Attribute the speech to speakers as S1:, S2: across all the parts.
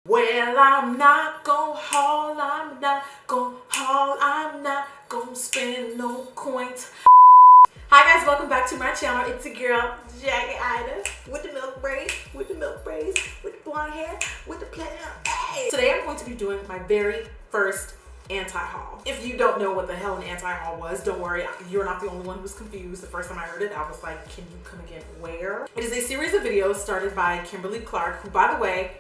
S1: Well, I'm not gon' haul, I'm not gon' haul, I'm not gon' spend no coins. Hi guys, welcome back to my channel. It's your girl, Aina, with the milk braids, with the blonde hair, with the platinum. Hey! Today I'm going to be doing my very first anti-haul. If you don't know what the hell an anti-haul was, don't worry, you're not the only one who's confused. The first time I heard it, I was like, can you come again? Where? It is a series of videos started by Kimberly Clark, who, by the way,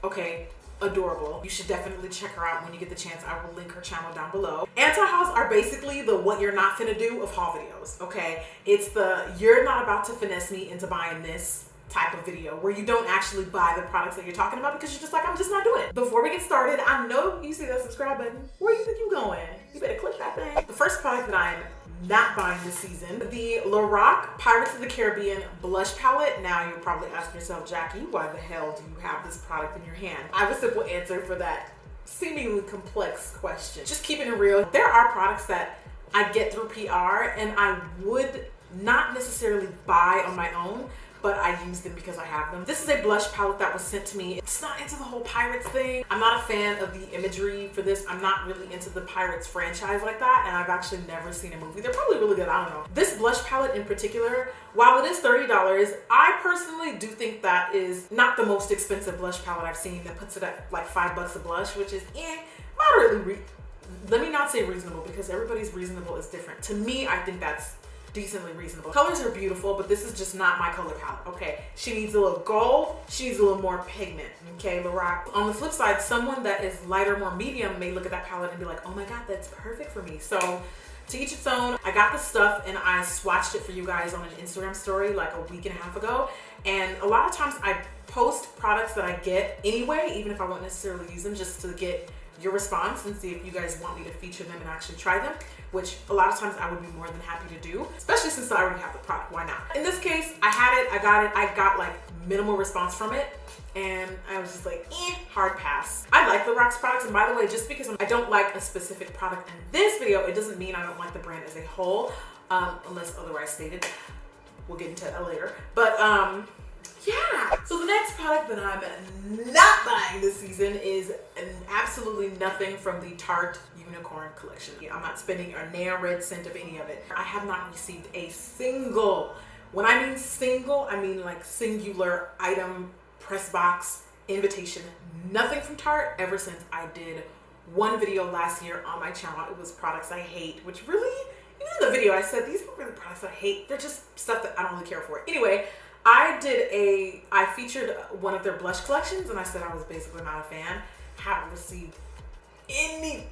S1: okay, adorable. You should definitely check her out when you get the chance. I will link her channel down below. Anti-hauls are basically the what you're not finna do of haul videos, okay? It's the you're not about to finesse me into buying this type of video where you don't actually buy the products that you're talking about because you're just like, I'm just not doing it. Before we get started, I know you see that subscribe button. Where you think you going? You better click that thing. The first product that I'm not buying this season, the Lorac Pirates of the Caribbean blush palette. Now you're probably asking yourself, Jackie, why the hell do you have this product in your hand? I have a simple answer for that seemingly complex question. Just keeping it real, there are products that I get through PR and I would not necessarily buy on my own, but I use them because I have them. This is a blush palette that was sent to me. It's not into the whole Pirates thing. I'm not a fan of the imagery for this. I'm not really into the Pirates franchise like that, and I've actually never seen a movie. They're probably really good, I don't know. This blush palette in particular, while it is $30, I personally do think that is not the most expensive blush palette I've seen that puts it at like $5 a blush, which is moderately, let me not say reasonable because everybody's reasonable is different. To me, I think that's decently reasonable. Colors are beautiful, but this is just not my color palette, okay? She needs a little gold, she needs a little more pigment, okay, Lorac. On the flip side, someone that is lighter, more medium may look at that palette and be like, oh my God, that's perfect for me. So to each its own. I got the stuff and I swatched it for you guys on an Instagram story like a week and a half ago. And a lot of times I post products that I get anyway, even if I won't necessarily use them, just to get your response and see if you guys want me to feature them and actually try them, which a lot of times I would be more than happy to do, especially since I already have the product. Why not? In this case, I had it, I got like minimal response from it, and I was just like, hard pass. I like Lorac's products, and by the way, just because I don't like a specific product in this video, it doesn't mean I don't like the brand as a whole, unless otherwise stated. We'll get into that later. But yeah. So the next product that I'm not buying this season is absolutely nothing from the Tarte Unicorn collection. I'm not spending a nail red cent of any of it. I have not received a single, when I mean single, I mean like singular item, press box, invitation, nothing from Tarte ever since I did one video last year on my channel. It was products I hate, which really, even in the video I said, these aren't really products I hate. They're just stuff that I don't really care for. Anyway, I featured one of their blush collections and I said I was basically not a fan. Haven't received any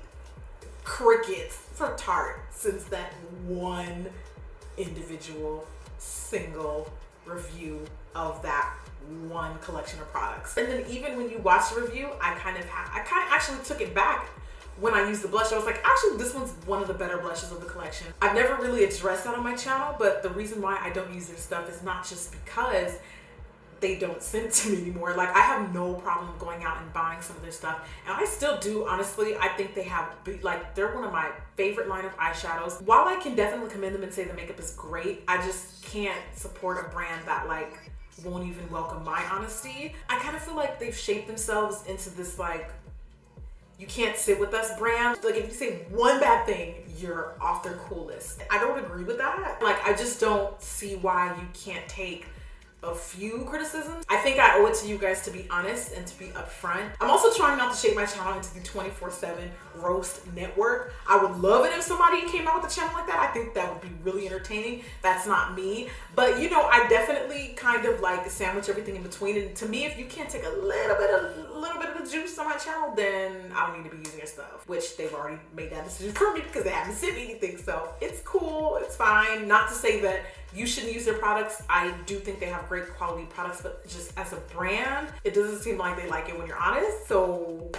S1: crickets from Tarte since that one individual single review of that one collection of products. And then even when you watch the review, I kind of actually took it back. When I used the blush, I was like, actually, this one's one of the better blushes of the collection. I've never really addressed that on my channel, but the reason why I don't use their stuff is not just because they don't send to me anymore. Like, I have no problem going out and buying some of their stuff, and I still do, honestly. I think they have, like, they're one of my favorite line of eyeshadows. While I can definitely commend them and say the makeup is great, I just can't support a brand that, like, won't even welcome my honesty. I kind of feel like they've shaped themselves into this, like, you can't sit with us brand. Like, if you say one bad thing, you're off their cool list. I don't agree with that. Like, I just don't see why you can't take a few criticisms. I think I owe it to you guys to be honest and to be upfront. I'm also trying not to shape my channel into the 24/7 roast network. I would love it if somebody came out with a channel like that. I think that would be really entertaining. That's not me. But you know, I definitely kind of like sandwich everything in between. And to me, if you can't take a little bit of the juice on my channel, then I don't need to be using your stuff, which they've already made that decision for me because they haven't sent me anything. So it's cool, it's fine. Not to say that you shouldn't use their products. I do think they have great quality products, but just as a brand, it doesn't seem like they like it when you're honest. So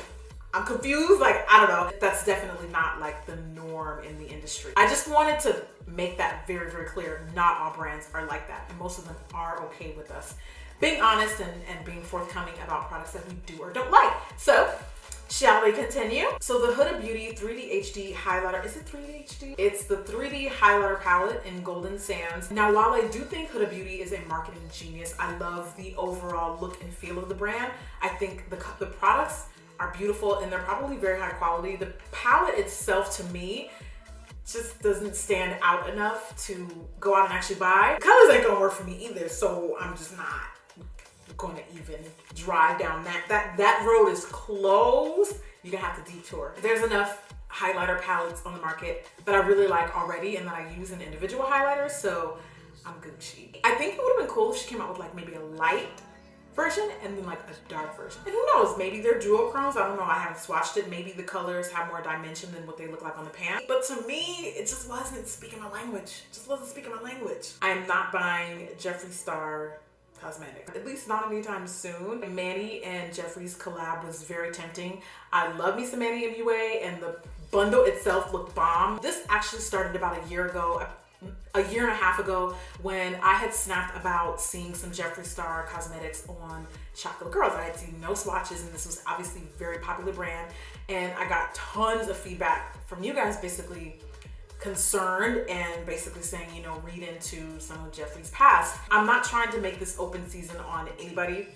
S1: I'm confused. Like, I don't know. That's definitely not like the norm in the industry. I just wanted to make that very, very clear. Not all brands are like that. And most of them are okay with us being honest and being forthcoming about products that we do or don't like. So shall shall we continue? So the Huda Beauty 3D HD highlighter, is it 3D HD? It's the 3D highlighter palette in Golden Sands. Now, while I do think Huda Beauty is a marketing genius, I love the overall look and feel of the brand. I think the products are beautiful and they're probably very high quality. The palette itself, to me, just doesn't stand out enough to go out and actually buy. The colors ain't gonna work for me either, so I'm just not gonna even drive down that road is closed. You're gonna have to detour. There's enough highlighter palettes on the market that I really like already and that I use in individual highlighters, so I'm Gucci. I think it would have been cool if she came out with like maybe a light version and then like a dark version. And who knows, maybe they're duochromes. I don't know, I haven't swatched it. Maybe the colors have more dimension than what they look like on the pan. But to me, it just wasn't speaking my language. It just wasn't speaking my language. I'm not buying Jeffree Star cosmetics, at least not anytime soon. Manny and Jeffree's collab was very tempting. I love me some Manny MUA, and the bundle itself looked bomb. This actually started about a year and a half ago when I had snapped about seeing some Jeffree Star cosmetics on Chocolate Girls. I had seen no swatches, and this was obviously a very popular brand, and I got tons of feedback from you guys basically concerned and basically saying, you know, read into some of Jeffree's past. I'm not trying to make this open season on anybody,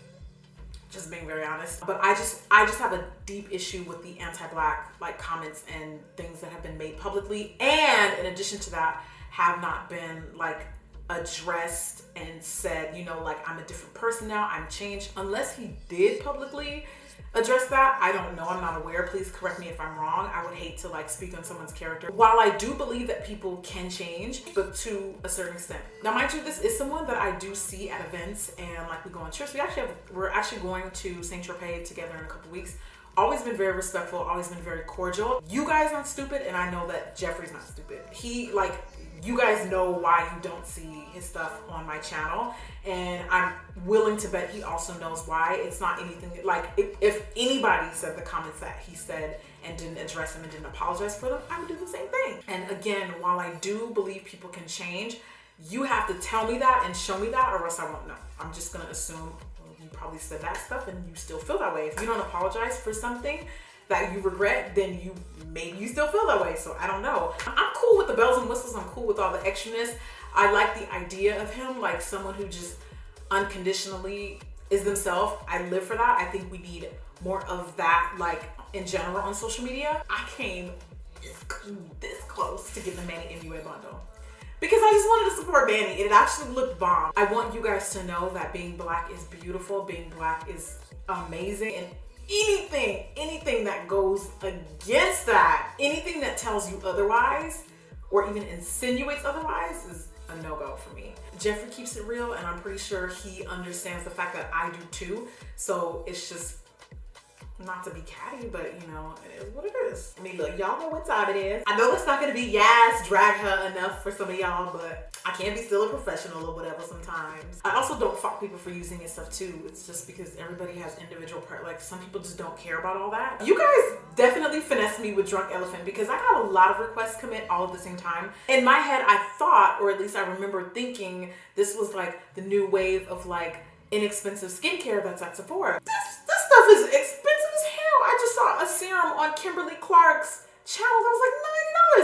S1: just being very honest, but I just have a deep issue with the anti-Black like comments and things that have been made publicly, and in addition to that, have not been like addressed and said, you know, like, I'm a different person now, I'm changed. Unless he did publicly address that, I don't know, I'm not aware. Please correct me if I'm wrong. I would hate to like speak on someone's character. While I do believe that people can change, but to a certain extent. Now, mind you, this is someone that I do see at events and like we go on trips. We're actually going to Saint Tropez together in a couple weeks. Always been very respectful, always been very cordial. You guys aren't stupid, and I know that Jeffree's not stupid. You guys know why you don't see his stuff on my channel, and I'm willing to bet he also knows why. It's not anything like, if anybody said the comments that he said and didn't address them and didn't apologize for them, I would do the same thing. And again, while I do believe people can change, you have to tell me that and show me that, or else I won't know. I'm just gonna assume, well, you probably said that stuff and you still feel that way. If you don't apologize for something that you regret, then maybe you still feel that way. So I don't know. I'm cool with the bells and whistles. I'm cool with all the extraness. I like the idea of him, like someone who just unconditionally is themselves. I live for that. I think we need more of that, like in general on social media. I came this close to getting the Manny MUA bundle because I just wanted to support Manny. It actually looked bomb. I want you guys to know that being Black is beautiful. Being Black is amazing, and anything that goes against that, anything that tells you otherwise or even insinuates otherwise, is a no-go for me. Jeffree keeps it real, and I'm pretty sure he understands the fact that I do too. So it's just, not to be catty, but you know, it is what it is. I mean, look, y'all know what time it is. I know it's not gonna be drag her enough for some of y'all, but I can't be still a professional or whatever sometimes. I also don't fault people for using his stuff too. It's just because everybody has individual like some people just don't care about all that. You guys definitely finessed me with Drunk Elephant because I got a lot of requests come in all at the same time. In my head, I thought, or at least I remember thinking, this was like the new wave of like inexpensive skincare that's at Sephora. This stuff is expensive as hell. I just saw a serum on Kimberly Clark's channel that was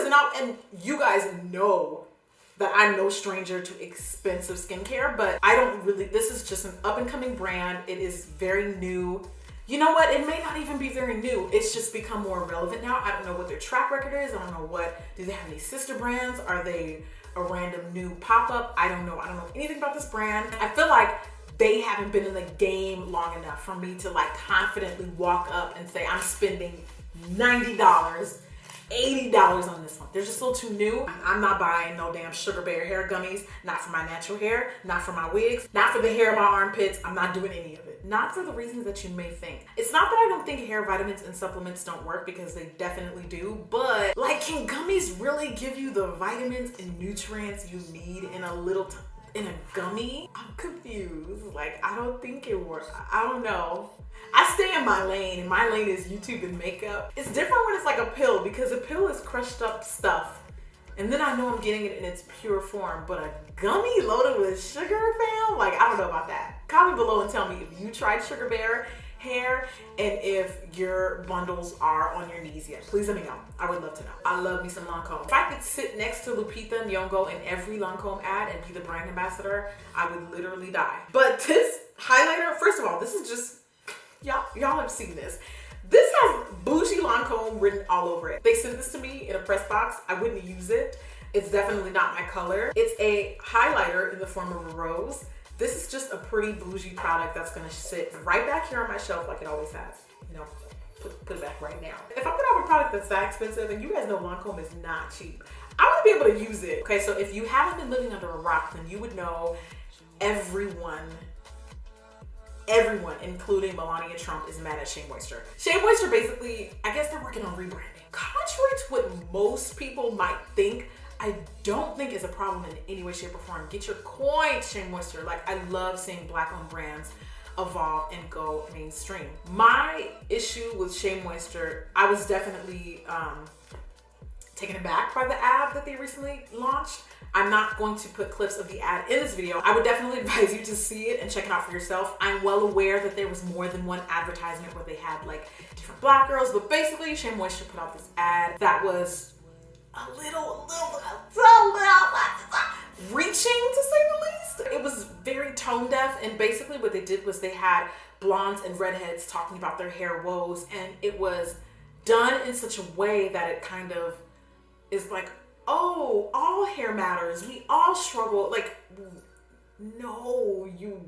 S1: like $90, and you guys know that I'm no stranger to expensive skincare, but I don't really, this is just an up and coming brand. It is very new. You know what? It may not even be very new. It's just become more relevant now. I don't know what their track record is. I don't know do they have any sister brands? Are they a random new pop-up? I don't know. I don't know anything about this brand. I feel like they haven't been in the game long enough for me to like confidently walk up and say I'm spending $90, $80 on this one. They're just a little too new. I'm not buying no damn Sugar Bear hair gummies, not for my natural hair, not for my wigs, not for the hair of my armpits. I'm not doing any of it. Not for the reasons that you may think. It's not that I don't think hair vitamins and supplements don't work, because they definitely do, but like, can gummies really give you the vitamins and nutrients you need in a gummy? I'm confused. Like, I don't think it works. I don't know. I stay in my lane, and my lane is YouTube and makeup. It's different when it's like a pill, because a pill is crushed up stuff, and then I know I'm getting it in its pure form. But a gummy loaded with sugar, fam? Like, I don't know about that. Comment below and tell me if you tried Sugar Bear hair and if your bundles are on your knees yet. Please let me know. I would love to know. I love me some Lancome. If I could sit next to Lupita Nyong'o in every Lancome ad and be the brand ambassador, I would literally die. But this highlighter, first of all, this is just, y'all have seen this. This has bougie Lancome written all over it. They sent this to me in a press box. I wouldn't use it. It's definitely not my color. It's a highlighter in the form of a rose. This is just a pretty bougie product that's gonna sit right back here on my shelf like it always has. You know, put it back right now. If I put out a product that's that expensive, and you guys know Lancome is not cheap, I wanna be able to use it. Okay, so if you haven't been living under a rock, then you would know everyone, including Melania Trump, is mad at Shea Moisture. Shea Moisture basically, I guess they're working on rebranding. Contrary to what most people might think, I don't think is a problem in any way, shape, or form. Get your coin, Shea Moisture. Like, I love seeing Black-owned brands evolve and go mainstream. My issue with Shea Moisture, I was definitely taken aback by the ad that they recently launched. I'm not going to put clips of the ad in this video. I would definitely advise you to see it and check it out for yourself. I'm well aware that there was more than one advertisement where they had like different Black girls, but basically Shea Moisture put out this ad that was a little reaching, to say the least. It was very tone deaf, and basically what they did was they had blondes and redheads talking about their hair woes, and it was done in such a way that it kind of is like, oh, all hair matters, we all struggle. Like, no, you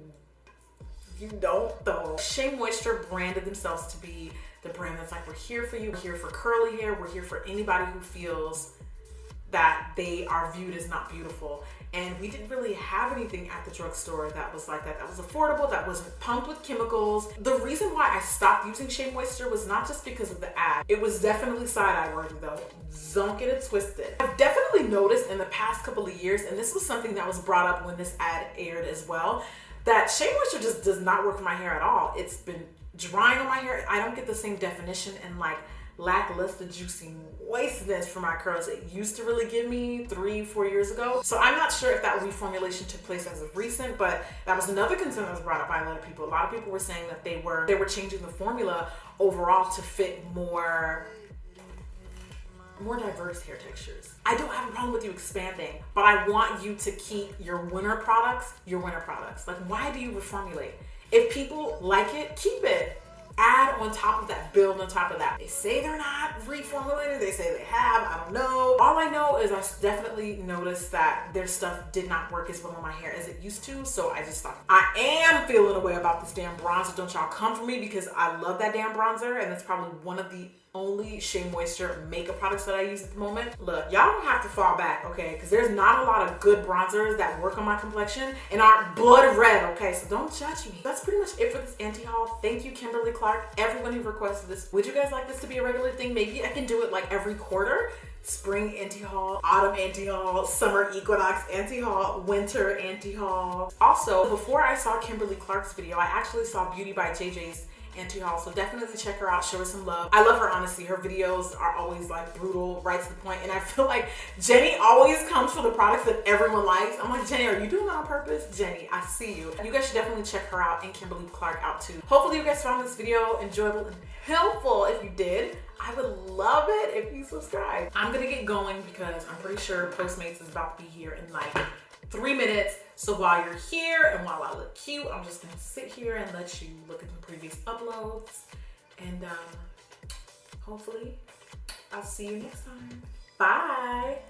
S1: don't though. Shea Moisture branded themselves to be the brand that's like, we're here for you, we're here for curly hair, we're here for anybody who feels that they are viewed as not beautiful. And we didn't really have anything at the drugstore that was like that, that was affordable, that wasn't pumped with chemicals. The reason why I stopped using Shea Moisture was not just because of the ad. It was definitely side-eye worthy though. Don't get it twisted. I've definitely noticed in the past couple of years, and this was something that was brought up when this ad aired as well, that Shea Moisture just does not work for my hair at all. It's been drying on my hair. I don't get the same definition and like lackluster juicy moistness for my curls it used to really give me 3-4 years ago. So I'm not sure if that reformulation took place as of recent, but that was another concern that was brought up by a lot of people. A lot of people were saying that they were changing the formula overall to fit more diverse hair textures. I don't have a problem with you expanding, but I want you to keep your winter products. Like, why do you reformulate? If people like it, keep it. Add on top of that, build on top of that. They say they're not reformulated, they say they have, I don't know. All I know is I definitely noticed that their stuff did not work as well on my hair as it used to, so I just stopped. I am feeling a way about this damn bronzer. Don't y'all come for me, because I love that damn bronzer, and it's probably one of the only Shea Moisture makeup products that I use at the moment. Look, y'all don't have to fall back, okay? Because there's not a lot of good bronzers that work on my complexion and aren't blood red, okay? So don't judge me. That's pretty much it for this anti-haul. Thank you, Kimberly Clark, everyone who requested this. Would you guys like this to be a regular thing? Maybe I can do it like every quarter. Spring anti-haul, autumn anti-haul, summer equinox anti-haul, winter anti-haul. Also, before I saw Kimberly Clark's video, I actually saw Beauty by JJ's anti-haul, so definitely check her out, show her some love. I love her, honestly. Her videos are always like brutal, right to the point, and I feel like Jenny always comes for the products that everyone likes. I'm like, Jenny, are you doing that on purpose? Jenny, I see you. You guys should definitely check her out and Kimberly Clark out too. Hopefully you guys found this video enjoyable and helpful. If you did, I would love it if you subscribe. I'm gonna get going because I'm pretty sure Postmates is about to be here in like 3 minutes. So while you're here and while I look cute, I'm just gonna sit here and let you look at the previous uploads. And hopefully I'll see you next time. Bye.